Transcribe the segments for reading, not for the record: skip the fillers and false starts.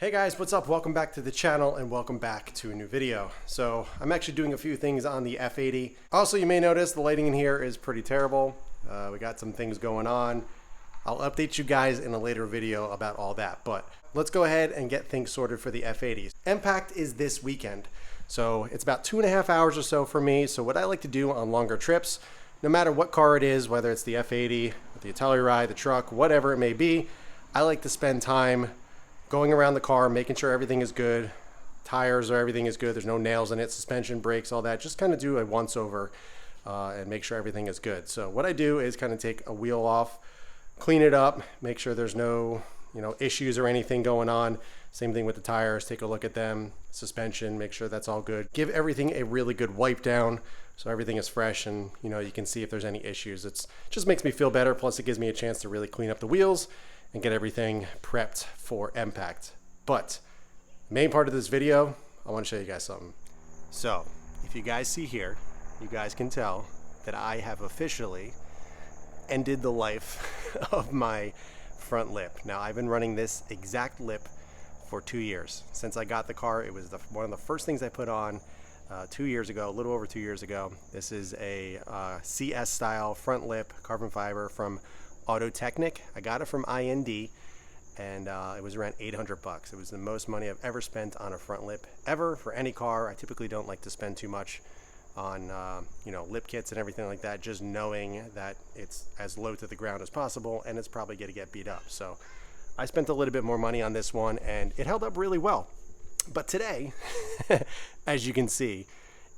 Hey guys, what's up? Welcome back to the channel and welcome back to a new video. So I'm actually doing a few things on the F80. Also, you may notice the lighting in here is pretty terrible. We got some things going on. I'll update you guys in a later video about all that, but let's go ahead and get things sorted for the F80s. Impact is this weekend. So it's about 2.5 hours or so for me. So what I like to do on longer trips, no matter what car it is, whether it's the F80, the Telluride, the truck, whatever it may be, I like to spend time going around the car, making sure everything is good, tires or everything is good, there's no nails in it, suspension, brakes, all that. Just kind of do a once over and make sure everything is good. So what I do is kind of take a wheel off, clean it up, make sure there's no issues or anything going on. Same thing with the tires, take a look at them, suspension, make sure that's all good. Give everything a really good wipe down so everything is fresh and you can see if there's any issues. It just makes me feel better, plus it gives me a chance to really clean up the wheels and get everything prepped for impact. But the main part of this video, I want to show you guys something. So if you guys see here, you guys can tell that I have officially ended the life of my front lip. Now I've been running this exact lip for 2 years. Since I got the car, it was one of the first things I put on 2 years ago, a little over 2 years ago. This is a CS style front lip carbon fiber from Auto Technic. I got it from IND and it was around 800 bucks. It was the most money I've ever spent on a front lip ever for any car. I typically don't like to spend too much on lip kits and everything like that, just knowing that it's as low to the ground as possible and it's probably going to get beat up. So I spent a little bit more money on this one and it held up really well. But today, as you can see,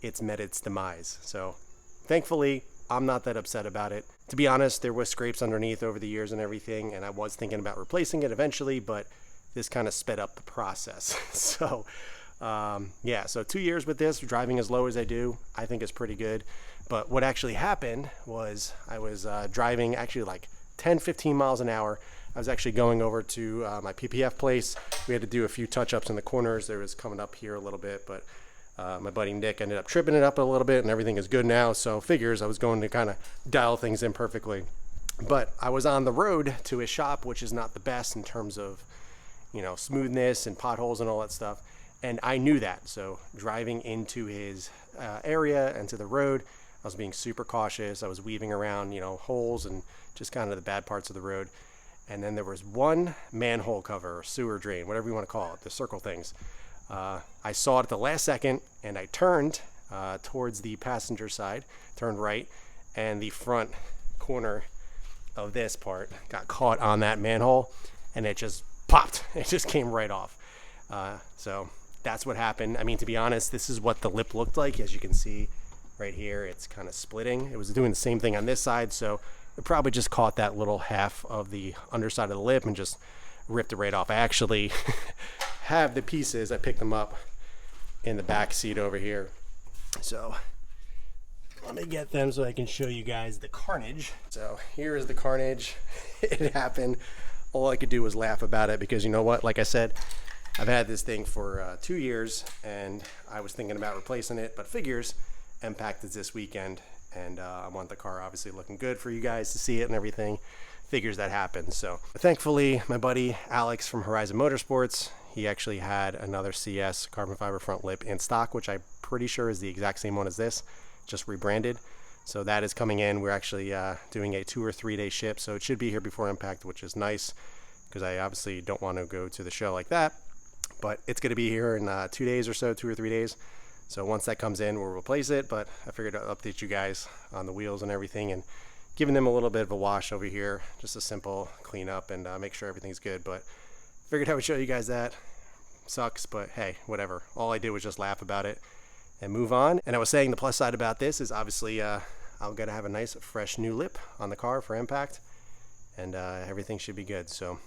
it's met its demise. So thankfully, I'm not that upset about it. To be honest, there were scrapes underneath over the years and everything, and I was thinking about replacing it eventually, but this kind of sped up the process. So yeah, so 2 years with this, driving as low as I do, I think is pretty good. But what actually happened was I was driving actually like 10-15 miles an hour. I was actually going over to my PPF place. We had to do a few touch-ups in the corners. There was coming up here a little bit, but my buddy Nick ended up tripping it up a little bit and everything is good now. So figures I was going to kind of dial things in perfectly. But I was on the road to his shop, which is not the best in terms of, smoothness and potholes and all that stuff. And I knew that. So driving into his area and to the road, I was being super cautious. I was weaving around, holes and just kind of the bad parts of the road. And then there was one manhole cover or sewer drain, whatever you want to call it, the circle things. I saw it at the last second and I turned towards the passenger side, turned right, and the front corner of this part got caught on that manhole and it just popped. It just came right off. So that's what happened. I mean, to be honest, this is what the lip looked like. As you can see right here, it's kind of splitting. It was doing the same thing on this side, so it probably just caught that little half of the underside of the lip and just ripped it right off. I actually have the pieces. I picked them up in the back seat over here. So let me get them so I can show you guys the carnage. So here is the carnage. It happened. All I could do was laugh about it because you know what? Like I said, I've had this thing for 2 years and I was thinking about replacing it, but figures Impact is this weekend and I want the car obviously looking good for you guys to see it and everything. Figures that happens. So thankfully, my buddy Alex from Horizon Motorsports, he actually had another CS carbon fiber front lip in stock, which I'm pretty sure is the exact same one as this, just rebranded. So that is coming in. We're actually doing a 2 or 3 day ship, so it should be here before Impact, which is nice because I obviously don't want to go to the show like that. But it's going to be here in 2 days or so, 2 or 3 days. So once that comes in, we'll replace it. But I figured I'd update you guys on the wheels and everything and giving them a little bit of a wash over here, just a simple cleanup and make sure everything's good. But figured I would show you guys that. Sucks, but hey, whatever. All I did was just laugh about it and move on. And I was saying the plus side about this is obviously I'm going to have a nice fresh new lip on the car for Impact and everything should be good. So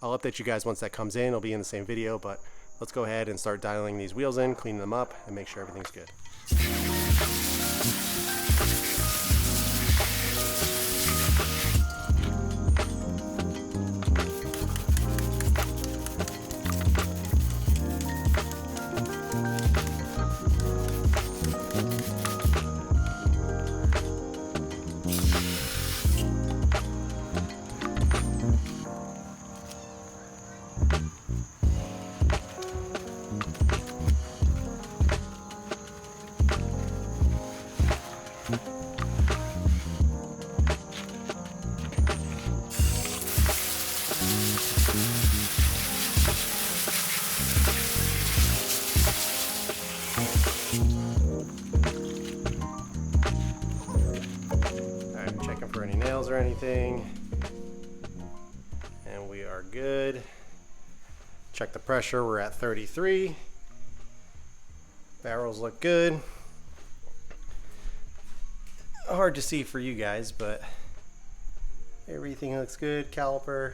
I'll update you guys once that comes in. It'll be in the same video, but let's go ahead and start dialing these wheels in, clean them up, and make sure everything's good. anything. And we are good. Check the pressure, we're at 33. Barrels look good. Hard to see for you guys, but everything looks good. Caliper,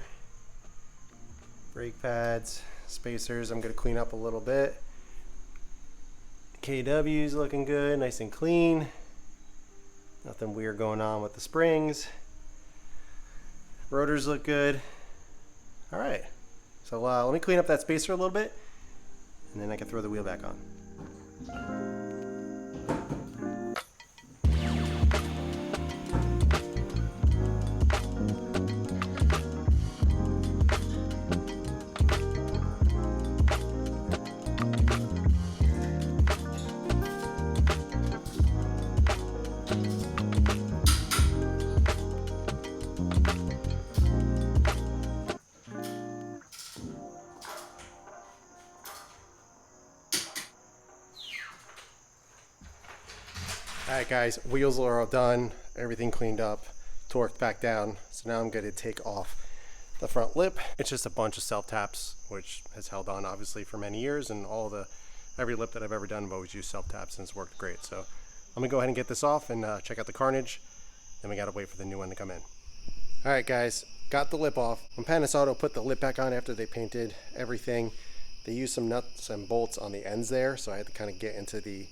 brake pads, spacers, I'm gonna clean up a little bit. KW's looking good, nice and clean. Nothing weird going on with the springs. Rotors look good. All right, so let me clean up that spacer a little bit, and then I can throw the wheel back on. Alright guys, wheels are all done, everything cleaned up, torqued back down. So now I'm going to take off the front lip. It's just a bunch of self-taps, which has held on obviously for many years, and every lip that I've ever done I've always used self-taps and it's worked great. So I'm going to go ahead and get this off and check out the carnage. Then we got to wait for the new one to come in. Alright guys, got the lip off. When Panis Auto put the lip back on after they painted everything, they used some nuts and bolts on the ends there, so I had to kind of get into the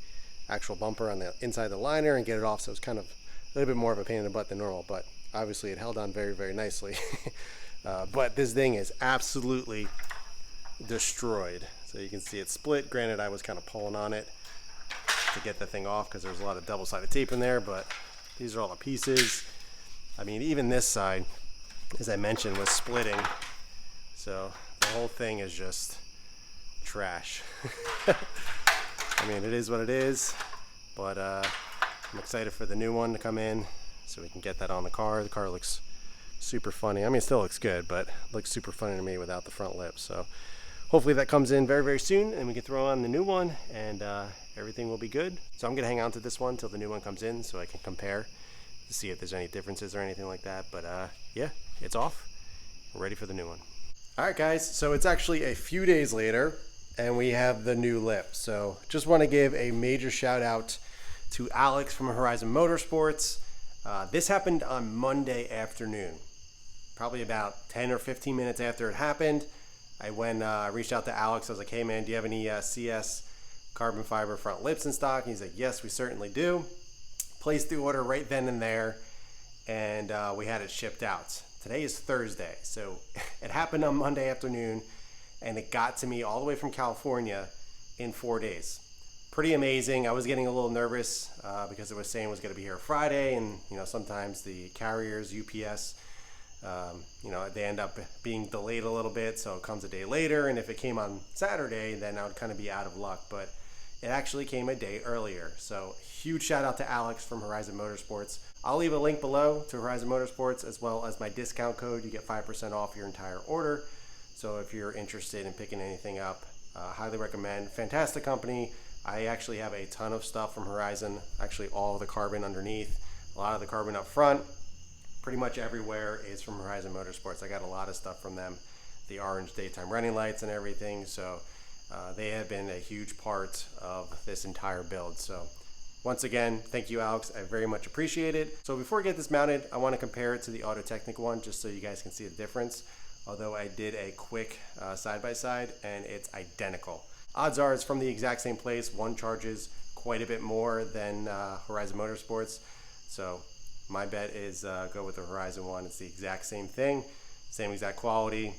actual bumper on the inside of the liner and get it off, so it's kind of a little bit more of a pain in the butt than normal, but obviously it held on very, very nicely. But this thing is absolutely destroyed. So you can see it split. Granted, I was kind of pulling on it to get the thing off because there's a lot of double-sided tape in there, but these are all the pieces. I mean, even this side, as I mentioned, was splitting. So the whole thing is just trash. I mean, it is what it is, but I'm excited for the new one to come in so we can get that on the car. The car looks super funny. I mean, it still looks good, but it looks super funny to me without the front lip. So hopefully that comes in very, very soon and we can throw on the new one and everything will be good. So I'm going to hang on to this one till the new one comes in so I can compare to see if there's any differences or anything like that. But yeah, it's off. We're ready for the new one. All right, guys. So it's actually a few days later, and we have the new lip. So just want to give a major shout out to Alex from Horizon Motorsports. This happened on Monday afternoon, probably about 10 or 15 minutes after it happened. I reached out to Alex. I was like, hey man, do you have any CS carbon fiber front lips in stock? And he's like, yes, we certainly do. Placed the order right then and there, and we had it shipped out. Today is Thursday, so it happened on Monday afternoon, and it got to me all the way from California in 4 days. Pretty amazing. I was getting a little nervous because it was saying it was going to be here Friday, and sometimes the carriers, UPS, they end up being delayed a little bit, so it comes a day later, and if it came on Saturday, then I would kind of be out of luck, but it actually came a day earlier. So huge shout out to Alex from Horizon Motorsports. I'll leave a link below to Horizon Motorsports as well as my discount code. You get 5% off your entire order. So if you're interested in picking anything up, highly recommend. Fantastic company. I actually have a ton of stuff from Horizon, actually all of the carbon underneath, a lot of the carbon up front, pretty much everywhere is from Horizon Motorsports. I got a lot of stuff from them, the orange daytime running lights and everything. So they have been a huge part of this entire build. So once again, thank you, Alex. I very much appreciate it. So before we get this mounted, I want to compare it to the Auto Technica one just so you guys can see the difference. Although I did a quick side-by-side and it's identical. Odds are it's from the exact same place. One charges quite a bit more than Horizon Motorsports. So my bet is go with the Horizon one. It's the exact same thing, same exact quality,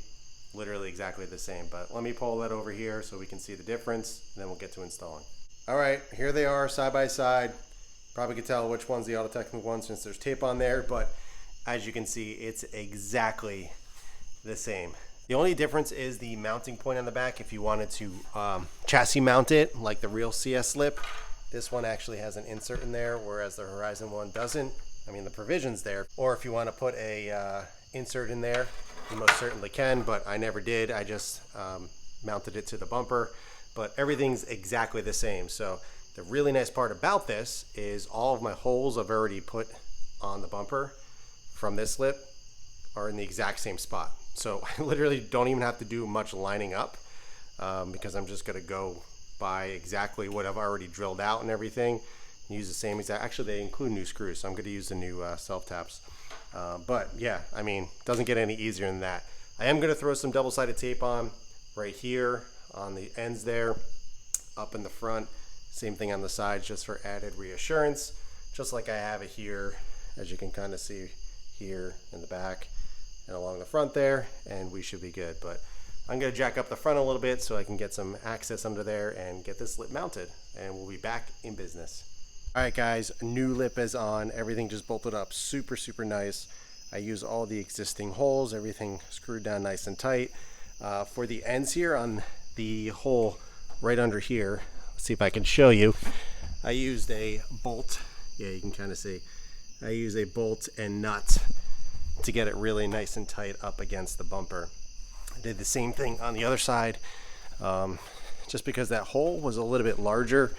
literally exactly the same. But let me pull that over here so we can see the difference, and then we'll get to installing. All right, here they are side by side. Probably can tell which one's the Auto Technica one since there's tape on there, but as you can see, it's exactly the same. The only difference is the mounting point on the back. If you wanted to chassis mount it like the real CS lip, this one actually has an insert in there, whereas the Horizon one doesn't. I mean, the provision's there. Or if you want to put a insert in there, you most certainly can, but I never did. I just mounted it to the bumper, but everything's exactly the same. So the really nice part about this is all of my holes I've already put on the bumper from this lip are in the exact same spot. So I literally don't even have to do much lining up because I'm just gonna go by exactly what I've already drilled out and everything. Use the same exact, actually they include new screws, so I'm gonna use the new self-taps. But yeah, I mean, doesn't get any easier than that. I am gonna throw some double-sided tape on right here on the ends there, up in the front. Same thing on the sides, just for added reassurance, just like I have it here, as you can kind of see here in the back and along the front there, and we should be good. But I'm gonna jack up the front a little bit so I can get some access under there and get this lip mounted, and we'll be back in business. All right guys, new lip is on, everything just bolted up super nice. I use all the existing holes, everything screwed down nice and tight. For the ends here on the hole right under here, let's see if I can show you, I used a bolt. Yeah, you can kind of see. I use a bolt and nut to get it really nice and tight up against the bumper. I did the same thing on the other side, just because that hole was a little bit larger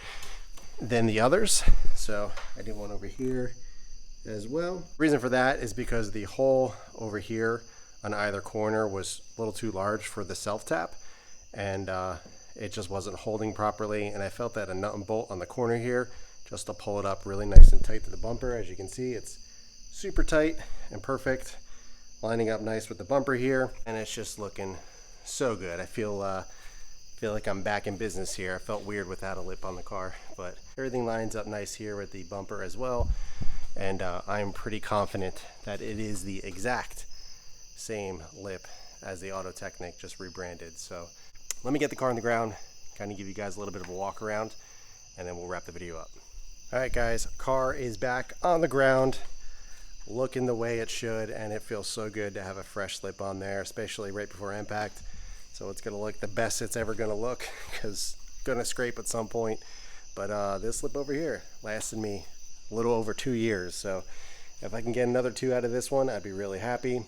than the others. So I did one over here as well. Reason for that is because the hole over here on either corner was a little too large for the self-tap, and it just wasn't holding properly, and I felt that a nut and bolt on the corner here just to pull it up really nice and tight to the bumper. As you can see, it's super tight and perfect, lining up nice with the bumper here, and it's just looking so good. I feel like I'm back in business here. I felt weird without a lip on the car, but everything lines up nice here with the bumper as well, and I'm pretty confident that it is the exact same lip as the Auto Technic, just rebranded. So let me get the car on the ground, kind of give you guys a little bit of a walk around, and then we'll wrap the video up. All right guys, car is back on the ground, looking the way it should, and it feels so good to have a fresh lip on there, especially right before impact. So it's gonna look the best it's ever gonna look, because it's gonna scrape at some point. But this lip over here lasted me a little over 2 years. So if I can get another 2 out of this one, I'd be really happy.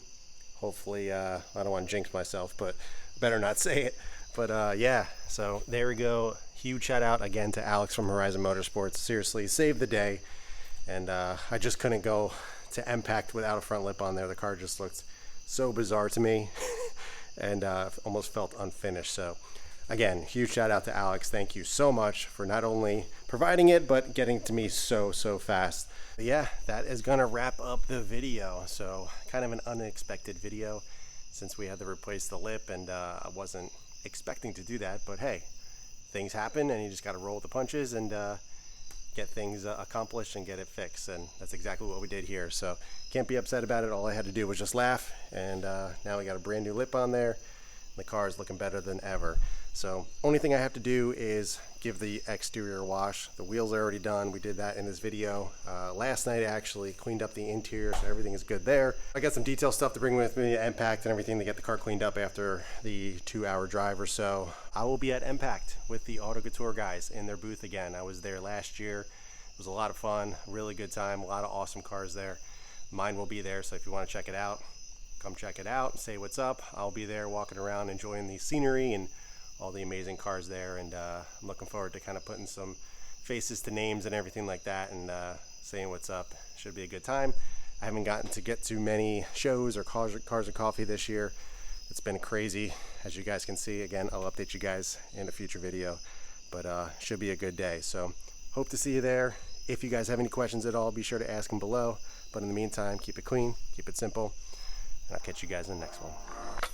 Hopefully, I don't want to jinx myself, but better not say it. But yeah, so there we go. Huge shout out again to Alex from Horizon Motorsports. Seriously, saved the day. And I just couldn't go to impact without a front lip on there. The car just looked so bizarre to me and almost felt unfinished. So again, huge shout out to Alex. Thank you so much for not only providing it, but getting to me so fast. But yeah, that is gonna wrap up the video. So kind of an unexpected video since we had to replace the lip, and I wasn't expecting to do that, but hey, things happen and you just got to roll with the punches and get things accomplished and get it fixed, and that's exactly what we did here. So can't be upset about it. All I had to do was just laugh, and now we got a brand new lip on there. The car is looking better than ever. So only thing I have to do is give the exterior wash. The wheels are already done. We did that in this video. Last night I actually cleaned up the interior, so everything is good there. I got some detail stuff to bring with me, Impact and everything, to get the car cleaned up after the 2-hour drive or so. I will be at Impact with the Auto Couture guys in their booth again. I was there last year. It was a lot of fun, really good time, a lot of awesome cars there. Mine will be there, so if you want to check it out, come check it out, say what's up. I'll be there walking around enjoying the scenery and all the amazing cars there, and I'm looking forward to kind of putting some faces to names and everything like that, and saying what's up. Should be a good time. I haven't gotten to get to many shows or cars or coffee this year. It's been crazy, as you guys can see. Again, I'll update you guys in a future video, but should be a good day. So hope to see you there. If you guys have any questions at all, be sure to ask them below. But in the meantime, keep it clean, keep it simple, and I'll catch you guys in the next one.